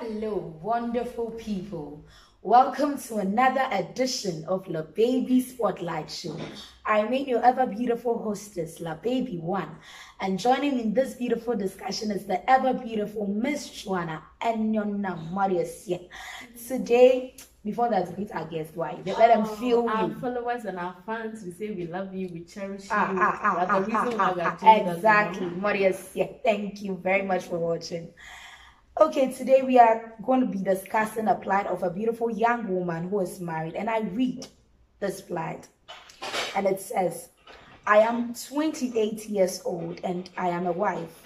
Hello, wonderful people. Welcome to another edition of LABABY'S Spotlight Show. I am your ever beautiful hostess, LABABY1, and joining me in this beautiful discussion is the ever beautiful Miss Joanna and Yonna Marius. Today, before that, meet our guest. Why? Let them feel our you. Followers and our fans, we say we love you, we cherish you. The reason why we are doing exactly, Marius. Thank you very much for watching. Okay, today we are going to be discussing a plight of a beautiful young woman who is married, and I read this plight, and it says, I am 28 years old and I am a wife.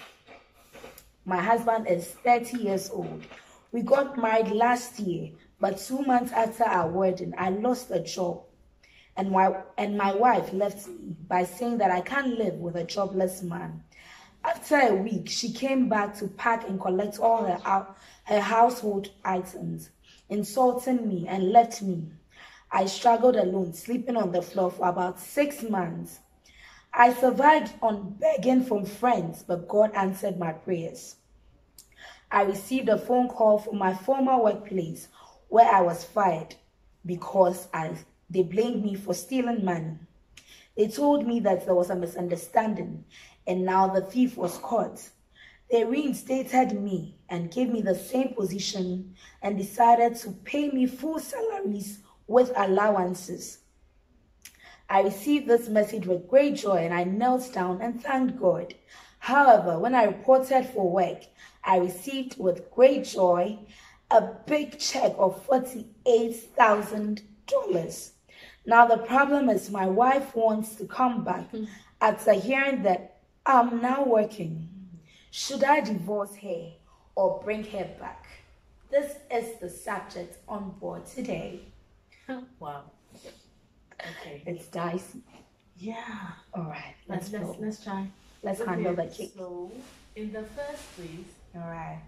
My husband is 30 years old. We got married last year, but 2 months after our wedding, I lost a job, and my wife left me by saying that I can't live with a jobless man. After a week, she came back to pack and collect all her household items, insulting me and left me. I struggled alone, sleeping on the floor for about 6 months. I survived on begging from friends, but God answered my prayers. I received a phone call from my former workplace where I was fired because they blamed me for stealing money. They told me that there was a misunderstanding, and now the thief was caught. They reinstated me and gave me the same position and decided to pay me full salaries with allowances. I received this message with great joy and I knelt down and thanked God. However, when I reported for work, I received with great joy a big check of $48,000. Now the problem is my wife wants to come back after hearing that I'm now working. Should I divorce her or bring her back? This is the subject on board today. Wow. Okay. It's dicey. Yeah. All right. Let's try. Let's handle the cake. So, in the first place, all right.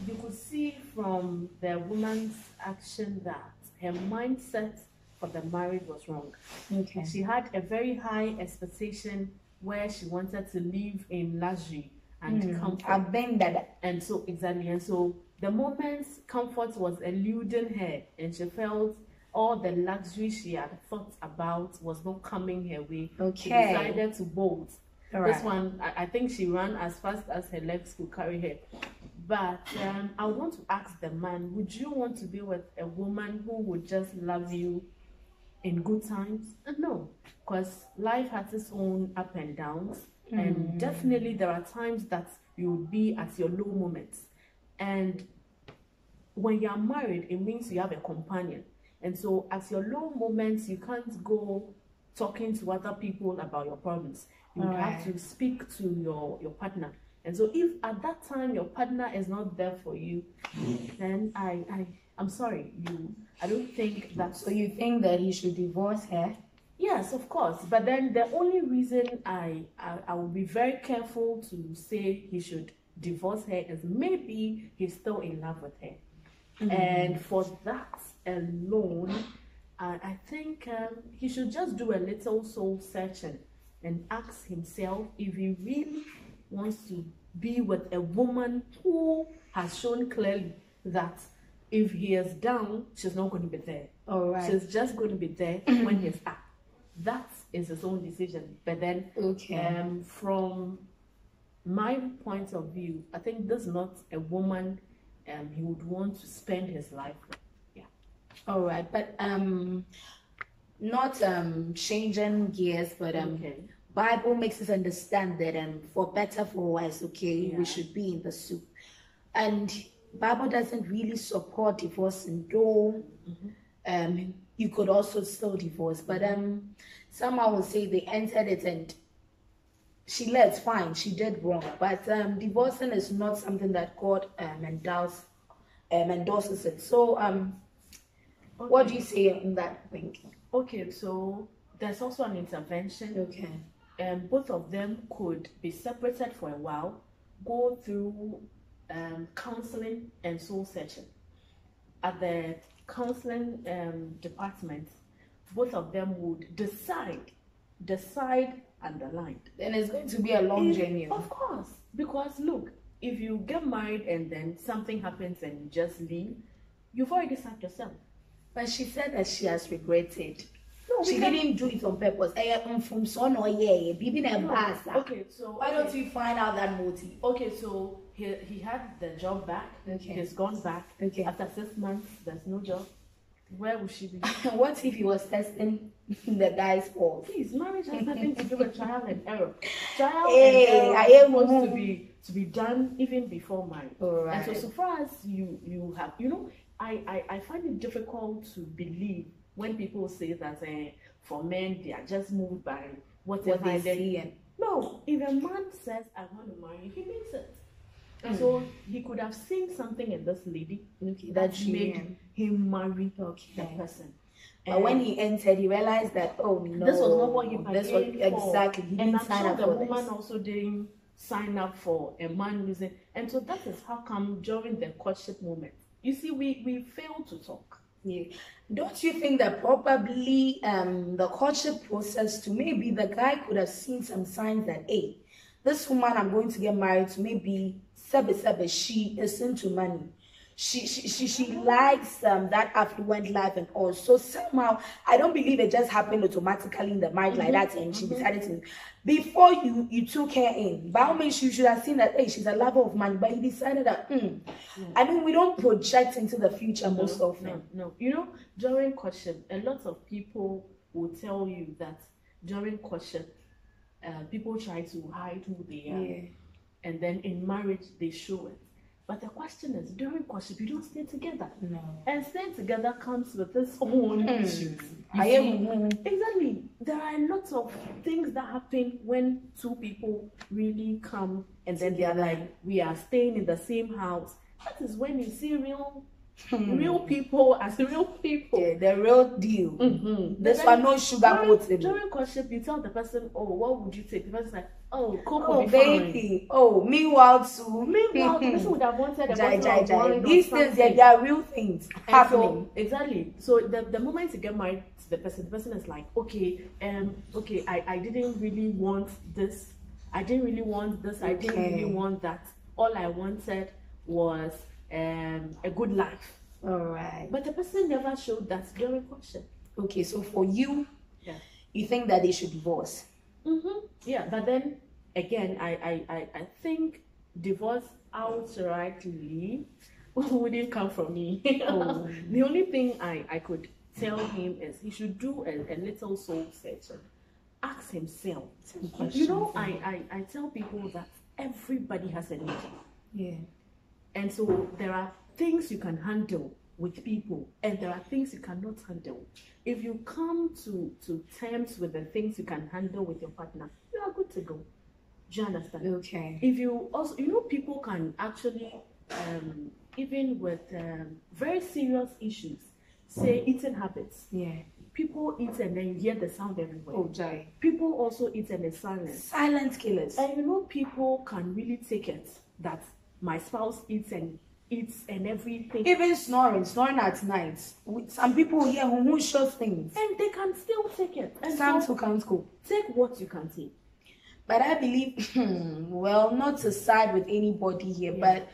You could see from the woman's action that her mindset for the marriage was wrong. Okay. She had a very high expectation where she wanted to live in luxury and comfort. I've been that. And so exactly, and so the moment comfort was eluding her, and she felt all the luxury she had thought about was not coming her way. Okay. She decided to bolt. Right. This one, I think she ran as fast as her legs could carry her. But I want to ask the man, would you want to be with a woman who would just love you in good times? No, because life has its own up and downs, and definitely there are times that you will be at your low moments. And when you are married, it means you have a companion, and so at your low moments you can't go talking to other people about your problems. You have to speak to your partner. And so if at that time your partner is not there for you, then I'm sorry, I don't think that. So you think that he should divorce her? Yes, of course. But then the only reason I will be very careful to say he should divorce her is maybe he's still in love with her. And for that alone, I think he should just do a little soul searching and ask himself if he really wants to be with a woman who has shown clearly that if he is down, she's not going to be there. All right. She's just going to be there when he's up. That is his own decision. But then, from my point of view, I think this is not a woman he would want to spend his life with. Yeah. All right, but not changing gears, but Bible makes us understand that for better for worse, we should be in the soup. And Bible doesn't really support divorcing, though you could also still divorce. But someone will say they entered it and she left, fine, she did wrong. But divorcing is not something that God endorses it. So what do you say on that thing? Okay, so there's also an intervention. Okay. Both of them could be separated for a while, go through counseling and soul searching. At the counseling department, both of them would decide underlined. Then it's going to be a long journey. Of course, because look, if you get married and then something happens and you just leave, you've already sacked yourself. But she said that she has regretted. No, she didn't do it on purpose. From son or okay, so why don't we find out that motive? Okay, so he had the job back. Okay. He's gone back. Okay. After 6 months, there's no job. Where would she be? What if he was testing the guy's fault? Please, marriage has nothing to do with trial and error. Trial and error is supposed to be done even before marriage. Right. And so far as you have, I find it difficult to believe when people say that for men they are just moved by whatever they see. No, if a man says I want to marry you, he means it. And so he could have seen something in this lady that made him marry the person. But when he entered, he realized that, oh no, this was not what he bargained for. Exactly. He didn't sign up for this. The woman also didn't sign up for a man using. And so that is how come during the courtship moment, you see, we fail to talk. Yeah. Don't you think that probably the courtship process too, maybe the guy could have seen some signs that, hey, this woman I'm going to get married to, maybe she is into money. She likes that affluent life and all. So somehow, I don't believe it just happened automatically in the mind like that, and she decided to. Before you took her in, by all means, you should have seen that, hey, she's a lover of money, but you decided that, I mean, we don't project into the future most often. No. During courtship, a lot of people will tell you that during courtship, people try to hide who they are. Yeah. And then in marriage, they show it. But the question is, during courtship, you don't stay together. No. And staying together comes with its own issues. Exactly. There are lots of things that happen when two people really come and then they are like, we are staying in the same house. That is when you see real people as real people. Yeah, the real deal. This one, no sugar motive. During courtship, you tell the person, oh, what would you take? The person's like, oh, Coke will be baby. fine. Oh, meanwhile, the person would have wanted a bottle of wine. These things, they are real things happening. So, exactly. So the moment you get married to the person is like, okay, I didn't really want this. I didn't really want this. I didn't really want that. All I wanted was a good life. All right. But the person never showed that during courtship. Okay, so for you, you think that they should divorce? Yeah, but then again, I think divorce outrightly wouldn't come from me. The only thing I could tell him is he should do a little soul searching. Ask himself. I tell people that everybody has a nature. Yeah. And so there are things you can handle with people and there are things you cannot handle. If you come to terms with the things you can handle with your partner, you are good to go. Do you understand? Okay. If you also, people can actually, even with very serious issues, say eating habits. Yeah. People eat and then you hear the sound everywhere. Oh, Jai. People also eat and it's silent. Silent killers. And people can really take it that my spouse eats and everything. Even snoring at night. Some people here who show things. And they can still take it. And some who can't go. Take what you can take. But I believe, well, not to side with anybody here, but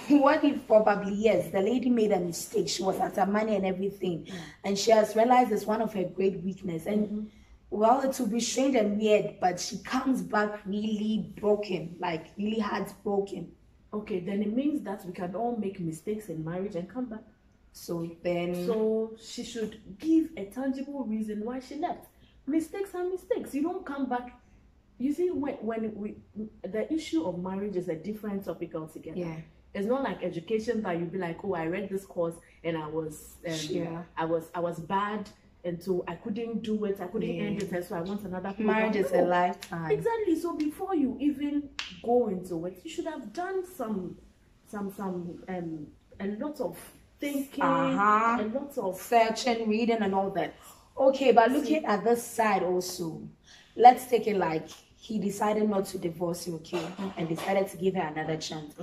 what if probably, yes, the lady made a mistake. She was after money and everything. And she has realized it's one of her great weakness. And well, it will be strange and weird, but she comes back really broken, like really heartbroken. Okay, then it means that we can all make mistakes in marriage and come back. So she should give a tangible reason why she left. Mistakes are mistakes. You don't come back. You see, when the issue of marriage is a different topic altogether. Yeah. It's not like education that you'd be like, oh, I read this course and I was bad. And so I couldn't do it. I couldn't end it. And so I want another program. Marriage is a lifetime. Exactly. So before you even go into it, you should have done a lot of thinking, a lot of searching, reading, and all that. Okay, but looking at this side also, let's take it like he decided not to divorce you, and decided to give her another chance.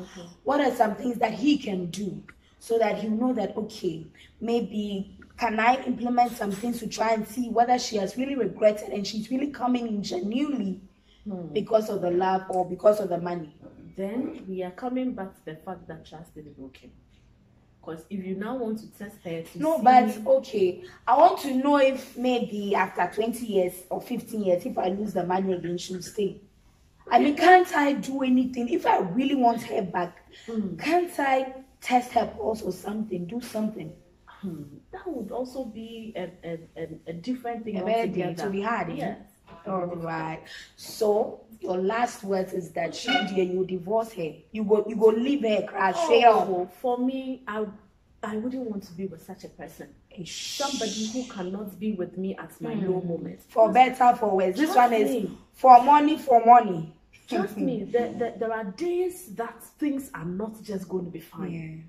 What are some things that he can do so that he'll know that, okay, maybe can I implement some things to try and see whether she has really regretted and she's really coming in genuinely because of the love or because of the money? then we are coming back to the fact that trust is broken. Because if you now want to test her to no, see... but okay, I want to know if maybe after 20 years or 15 years, if I lose the money again, she'll stay. I mean, can't I do anything? If I really want her back, can't I test her pulse or something, do something? That would also be a different thing altogether. To be hard. Yes. All right. So your last words is that you divorce her. You go leave her crash straight up. For me, I wouldn't want to be with such a person. Somebody who cannot be with me at my low moment. For better, for worse. This one is for money, for money. Trust me, there are days that things are not just going to be fine. Yeah.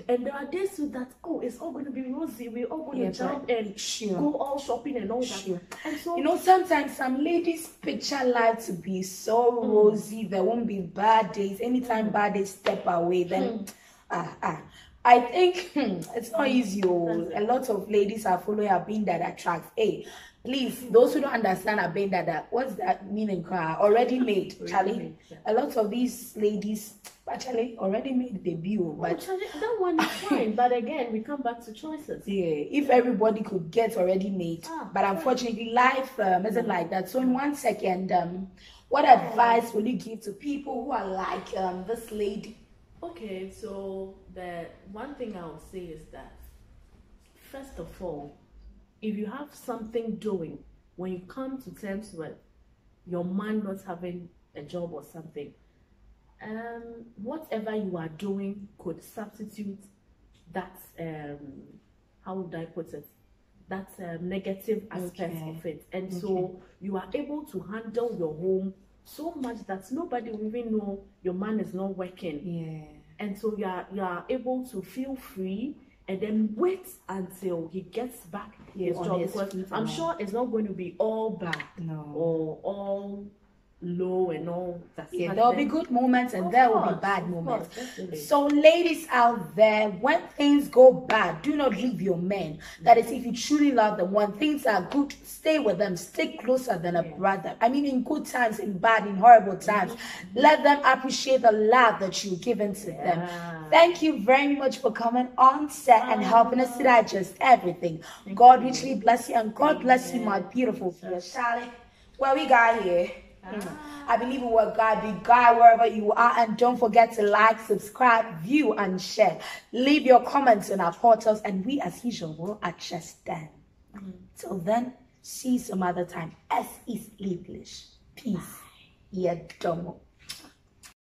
And there are days that, it's all going to be rosy. We're all going to jump and go all shopping and all that. And so, sometimes some ladies picture life to be so rosy. There won't be bad days. Anytime bad days step away, then I think it's not easy. A lot of ladies are following a being that attracts. Hey, please, those who don't understand a being that what's that meaning? Already made, Charlie. A lot of these ladies actually already made debut, but that one is fine. But again, we come back to choices. Yeah, if everybody could get already made, but unfortunately, life isn't like that. So, in 1 second, what advice will you give to people who are like this lady? Okay, so the one thing I will say is that first of all, if you have something doing, when you come to terms with your man not having a job or something, whatever you are doing could substitute that, how would I put it, that negative aspect of it. And so you are able to handle your home so much that nobody will even know your man is not working. Yeah. And so you are able to feel free and then wait until he gets back his job. Because I'm sure it's not going to be all bad or all low and all that. Yeah, there'll be good moments and there will be bad moments. So ladies out there, when things go bad, do not leave your men. That is, if you truly love them. When things are good, stay with them. Stick closer than a brother. I mean, in good times, in bad, in horrible times, let them appreciate the love that you've given to them. Thank you very much for coming on set and helping us to digest everything. God richly bless you, and God bless you, my beautiful friends. Charlie, what we got here? I believe in what God be. God wherever you are, and don't forget to like, subscribe, view, and share. Leave your comments in our portals, and we as usual will adjust them. Till then, see you some other time. S is English. Peace. Yeah, domo.